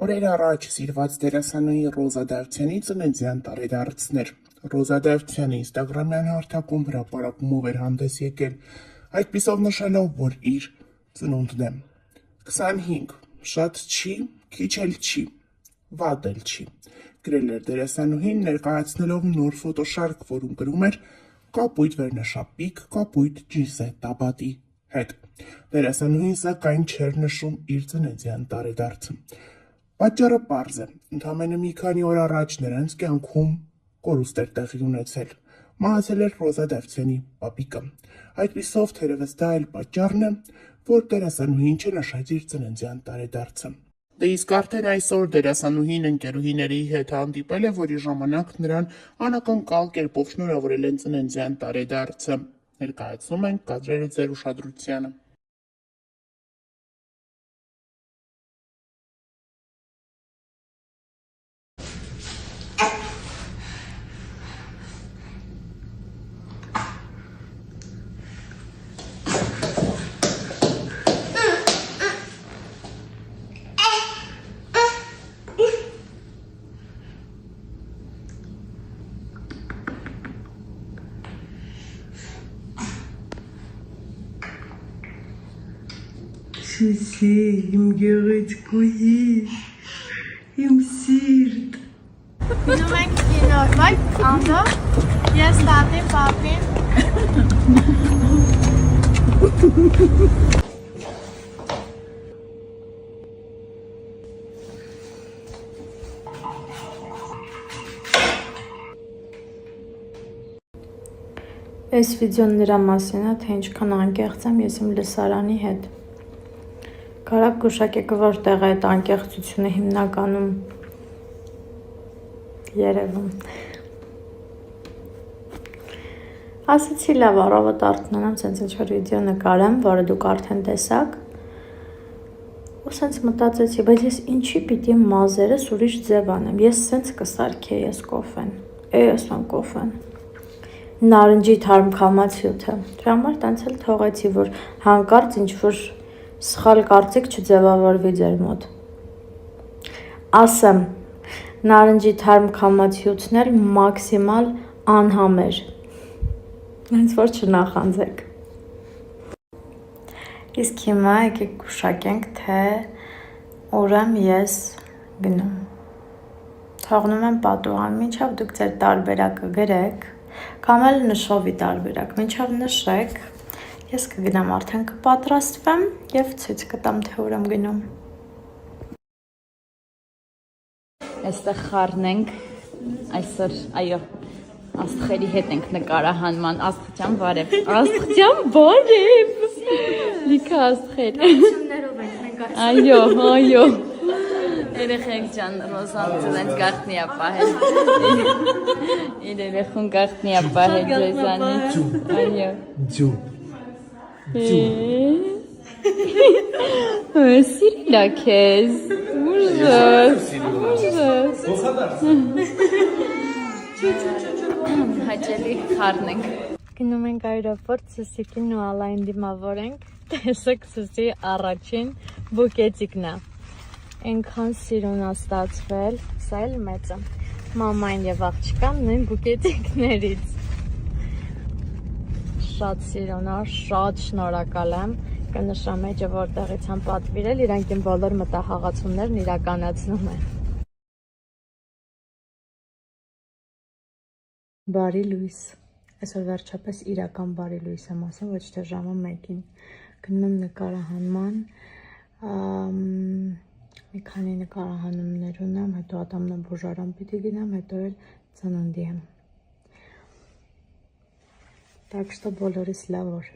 Օրեր առաջ սիրված դերասանուհի Ռոզա Դավթյանի ծննդյան տարեդարձն էր։ Ռոզա Դավթյանը ինստագրամյան հարթակում հրապարակումով էր հանդես եկել, այդպիսով նշելով, որ իր ծնունդն է։ 25, շատ չի, քիչ էլ չի, վատ էլ չի, գրել էր դերասանուհին, ներկայացնելով նոր ֆոտոշարք, որում գրում էր կապույտ վերնաշապիկ, կապույտ ջինսե տաբատի հետ։ Դերասանուհին սակայն չէր նշում իր ծննդյան տարեդարձը։ Պատճառը պարզ է, ընդամենը մի քանի օր առաջ նրանց կյանքում կորուստ էր տեղի ունեցել։ Մահացել էր Ռոզա Դավթյանի պապիկը։ Այդպիսով թերևս դա էլ պատճառն է, որ դերասանուհին չնշեց իր ծննդյան տարեդարձը։ Դե իսկ արդեն այսօր դերասանուհին ընկերուհիների հետ հանդիպել է, որի ժամանակ նրան անակնկալ կերպով շնորհավորել են ծննդյան տարեդարձը։ Ներկայացնում ենք կադրերը ձեր ուշադրությանը։ Սիսի, իմ գեղեցկուհի, իմ սիրտ։ Գնում ենք կինո, վայ, անդո, ես տատին, պապին։ Այս վիդեոն նրա մասին է, թե ինչքան անկեղծ եմ ես իմ լսարանի հետ։ Կարակ գուշակեք, որտեղ է այդ անկեղծությունը հիմնականում երևում։ Ասացի լավ առավոտ արթնանամ, սենց ինչ-որ վիդեո նկարեմ, որը դուք արդեն տեսաք։ Ու սենց մտածեցի, բայց ես ինչի պիտի մազերս ուրիշ ձև անեմ, ես սենց կսարքեի ես կոֆեն, ես ան կոֆեն։ Նարնջի թարմ քամացյութը, դրա համար տենց էլ թողեցի, որ հանկարծ ինչ-որ սխալ կարծիք չձևավորվի ձեր մոտ։ Ասեմ, նարնջի թարմ քամացյութն էլ մաքսիմալ անհամեր, հենց որ չնախանձեք։ Իսկ հիմա եկեք գուշակենք, թե ուր եմ ես գնում։ Թողնում եմ պատուհան, մինչև դուք ձեր տարբերակը գրեք, կամ էլ նշովի տարբերակ, մինչև նշեք, ես կգնամ արդեն կպատրաստվեմ և ցույց կտամ, թե ուր եմ գնում։ Այստեղ խառն ենք, այսօր, այո, աստղերի հետ ենք նկարահանման, աստղջան բարև, աստղջան բարև, լիքը աստղեր, այո, երեխեք ջան, Ռոզան ծնենց գաղտնի է պահել, իր երեխուն գաղտնի է պահել ձեզանից, այո, Ջու սիրիլ է քեզ, ուժս, հաճելի խառն ենք։ Գնում ենք այրոպորտ, Սուսիկին ու Ալային դիմավոր ենք, տեսեք Սուսի առաջին բուկետիկն է։ Ենքան սիրուն է ստացվել, սա էլ մեծը։ Մամային և աղջկան նույն բուկետիկներից։ Շատ սիրուն է, շատ շնորհակալ եմ, կնշամ էջը որտեղից եմ պատվիրել, իրանք իմ բոլոր մտահաղացումներն իրականացնում են։ Բարի լույս, այսօր վերջապես իրական բարի լույս եմ ասում, ոչ թե ժամը 1-ին, գնում եմ նկարահանման, մի քանի նկարահանումներ ունեմ, հետո ատամնաբուժարան պիտի գնամ, հետո էլ ծննդի եմ։ Так что բոլորիս լավ օր։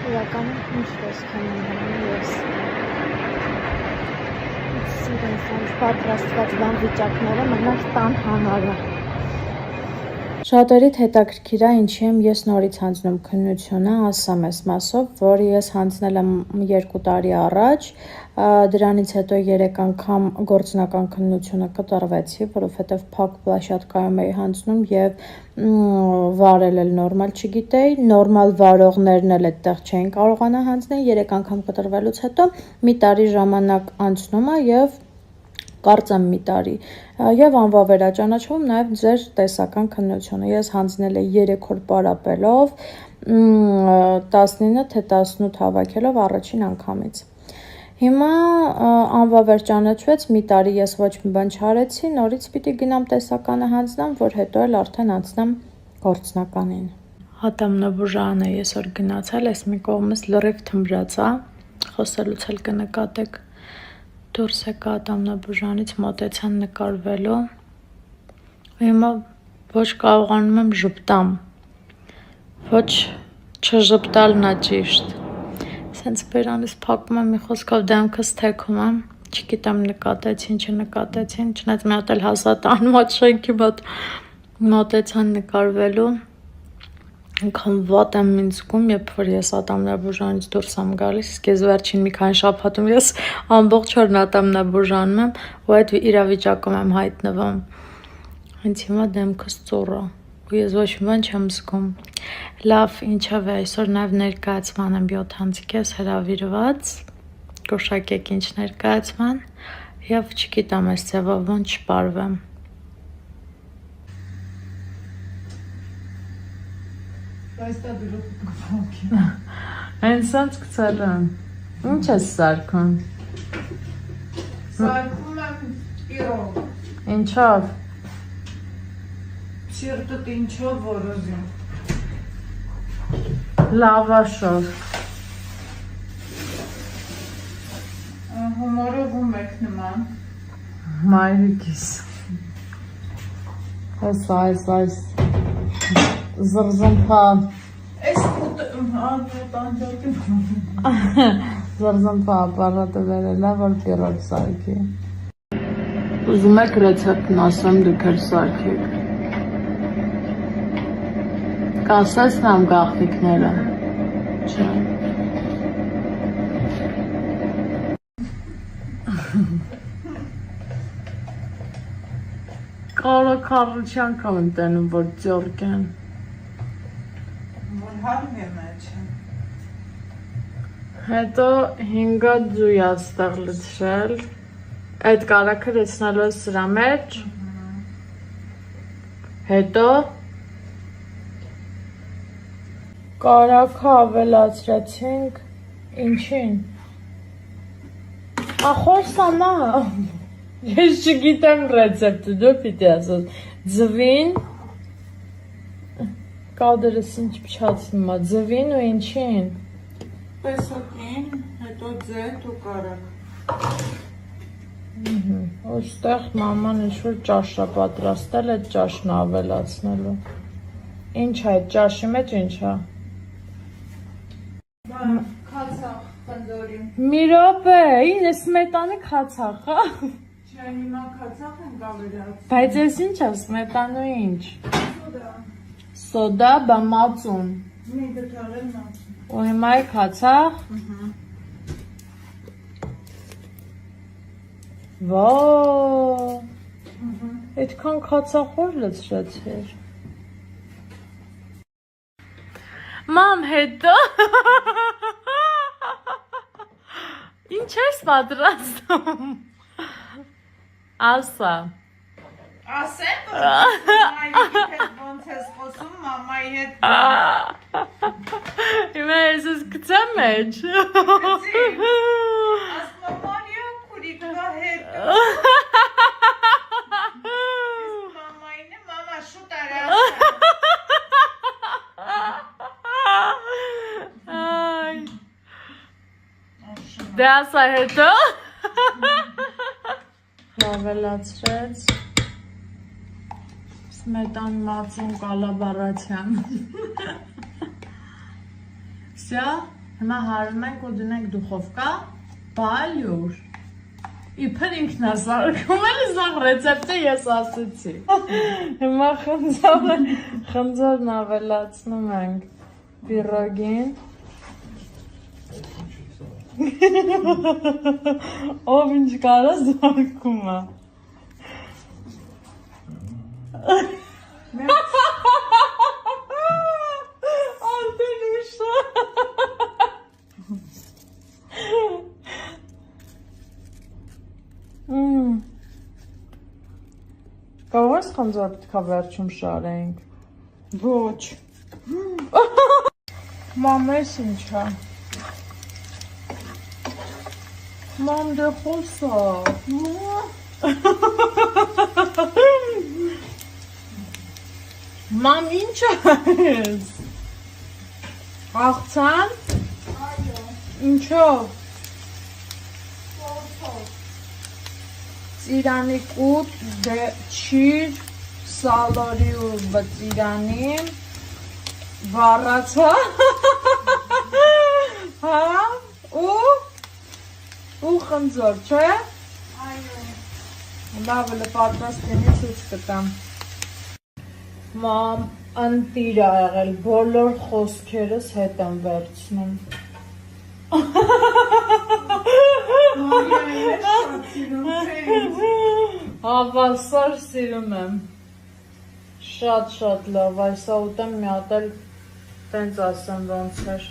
Իրականում ինչ տեսքան եմ ես։ Սիրուն սենց պատրաստված բան վիճակները մնաց տան համարը։ Շատերիդ հետաքրքիր է ինչի եմ ես նորից հանձնում քննությունը, ասեմ այս մասով, որ ես հանձնել եմ 2 տարի առաջ, դրանից հետո 3 անգամ գործնական քննությունը կտրվեցի, որովհետև փակ պլաշատկայում էի հանձնում եւ վարել էլ նորմալ չգիտեի, նորմալ վարողներն էլ այդտեղ չէին կարողանա հանձնել, 3 անգամ կտրվելուց հետո մի տարի ժամանակ անցնում է եւ կարծեմ մի տարի եւ անվավեր է ճանաչվում նաեւ ձեր տեսական քննությունը ես հանձնել եմ 3 օր պարապելով 19 թե 18 հավաքելով առաջին անգամից հիմա անվավեր ճանաչվեց մի տարի ես ոչ մի բան չարեցի նորից պիտի գնամ տեսականը հանձնամ որ հետո էլ արդեն անցնեմ գործնականին հատամնաբուժանը այսօր գնացել ես մի կողմից լրիվ թմրած է խոսելուց էլ կնկատեք դուրս եկա ատամնաբուժանից մոտեցան նկարվելու հիմա ոչ կարողանում եմ ժպտամ ոչ չժպտալն է ճիշտ սենց բերանից փակում եմ մի խոսքով դեմքս թեքում եմ չգիտեմ նկատեցին չնկատեցին չնայած մի հատ էլ հասատ անմոտ շենքի մոտ մոտեցան նկարվելու Ինքան վատ եմ ինձ զգում, երբ որ ես ատամնաբուժանից դուրս եմ գալիս, իսկ ես վերջին մի քանի շաբաթում ես ամբողջ օրն ատամնաբուժանում եմ ու այդ իրավիճակում եմ հայտնվում։ Հենց հիմա դեմքս ծուռ է ու ես ոչ մի բան չեմ զգում։ Լավ, ինչով է, այսօր նաև ներկայացման եմ 7 անցիկես հրավիրված, գուշակեք ինչ ներկայացման եւ չգիտեմ այս ձևով ոնց չպարվեմ։ Այն սանց կցել եմ, ինչ ես սարքում? Սարքում եմ իրով, Ինչով? սիրտդ ինչով որոզում, Լավաշով հումորով ու մեկ նման, Մայրիկիս Այս Զրզմփա ես տանջակի Զրզմփա ապարատը վերել է, որ պիրոտ սարքի Ուզում եք ռեցեպտն ասեմ դուք էլ սարքեք Կասեցնամ գաղտնիքները Չէ Կարոքարության կամ եմ տենում, որ ձորք են որ հարմ է մեջ Հետո 5 ձույ աստեղ լցրել Այդ կարաքը լցնելու ես սրա մեջ Հետո Կարաքը ավելացրեցինք Ինչին Ախոսանա Ես չգիտեմ ռեցեպտը, դու պիտի ասես Ձվին Կադրս ինչ փչացնում է, ձվին ու ինչին Տեսակին, հետո ձետ ու կարակ Ոստեղ մաման ինչ-որ ճաշ է պատրաստել, այդ ճաշն ավելացնելու Ինչ է, այդ ճաշի մեջ ինչ է Քացախ տնձորին Մի րոպե, ինը սմետանի քացախ է Չէ, հիմա քացախ են կավերած Բայց ես ինչ է, սմետանու ինչ Սոդա Սոդա, բա մածուն Մի դթաղել մածուն Ու հիմա է քացախ Վաա Այդքան քացախոր լցրեցիր Մամ հետո Ինչ ես պատրաստում Ասա Ասեմ, որ մամայի հետ ոնց ես խոսում, մամայի հետ Հիմա ես ես կծեմ մեջ ասմա Մարիա քուրիկվա հետ մամային է, մամա շուտ արա Դե ասա հետո Ավելացրեց Սմետան մածուն կալաբարացյան Սյա, հիմա հարում ենք ու դնենք դուխովկա Բալյուր Իբր ինքն է սարքում, էլի սա ռեցեպտը ես ասեցի։ Հիմա խնձորն ավելացնում ենք պիրոգին։ Ով ինչ կարա սարքում է։ Անդեն ուշա։ Կարող ես խնձոր պետք է վերջում շարենք։ Ոչ։ Մամ, ես ինչ է։ Մամ, դե խոսա։ Մամ, ինչ ես։ Աղցան։ Ինչով։ Ծիրանի կուտ, չիր, սալորի ու բծիրանի, վառացա, հա, ու խնձոր, չէ? Այո։ Լավ, պատրաստենի ցույց կտամ։ Մամ, ընտիր ա եղել, բոլոր խոսքերս հետ եմ վերցնում։ Հավասար սիրում եմ։ Շատ լավ, այսա ուտեմ մի հատ էլ տենց ասեմ ոնց էր։